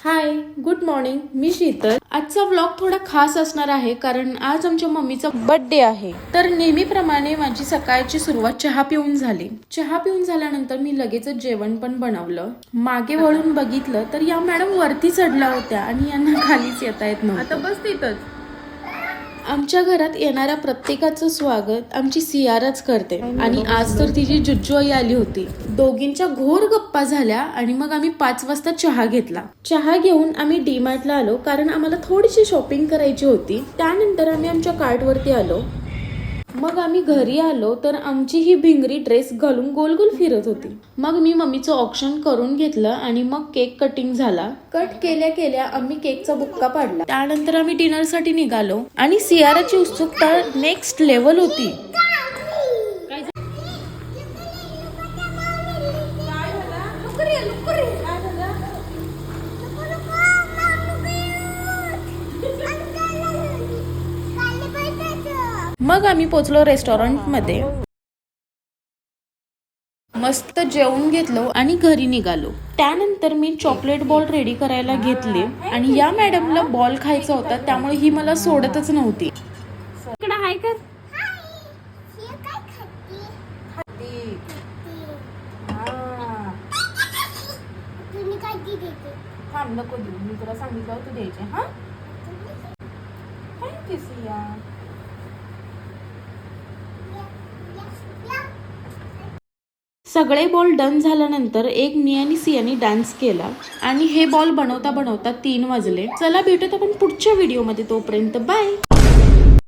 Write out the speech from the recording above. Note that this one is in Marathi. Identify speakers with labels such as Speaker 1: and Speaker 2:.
Speaker 1: हाय, गुड मॉर्निंग. मी शीतल. आजचा व्लॉग थोडा खास असणार आहे कारण आज आमच्या मम्मीचा बर्थडे आहे. तर नेहमीप्रमाणे माझी सकाळची सुरुवात चहा पिऊन झाली. चहा पिऊन झाल्यानंतर मी लगेचच जेवण पण बनवलं. मागे वळून बघितलं तर या मॅडम वरती चढल्या होत्या आणि यांना खालीच येता येत नव्हतं.
Speaker 2: आता बस तिथंच.
Speaker 1: आमच्या घरात येणाऱ्या प्रत्येकाचं स्वागत आमची सियाराच करते आणि आज तर तिची जुज्जू आई आली होती. दोघींच्या घोर गप्पा झाल्या आणि मग आम्ही 5 वाजता चहा घेतला. चहा घेऊन आम्ही डीमार्टला आलो कारण आम्हाला थोडीशी शॉपिंग करायची होती. त्यानंतर आम्ही आमच्या कार्टवरती आलो. मग आम्ही घरी आलो तर आमची ही भिंगरी ड्रेस घालून गोल गोल फिरत होती. मग मी मम्मीचं ऑप्शन करून घेतलं आणि मग केक कटिंग झाला. कट केल्या केल्या आम्ही केकचा बुक्का पाडला. त्यानंतर आम्ही डिनर साठी निघालो आणि सियाराची उत्सुकता नेक्स्ट लेवल होती. मग आम्ही पोचलो रेस्टॉरंट मध्ये. मस्त जेवून घेतलो आणि घरी निघालो. त्यानंतर मी चॉकलेट बॉल रेडी करायला घेतले आणि या मॅडमला बॉल खायचा होता त्यामुळे ही मला सोडतच नव्हती.
Speaker 2: इकडं हाय कर. थांब नको देऊ, मी तुला सांगितलं होतं द्यायचे. हा थँक्यू सिया.
Speaker 1: सगळे बॉल डन झाल्यानंतर एक मी आणि सियानी डान्स केला आणि हे बॉल बनवता बनवता 3 वाजले. चला भेटूत आपण पुढच्या व्हिडिओ मध्ये. तोपर्यंत बाय.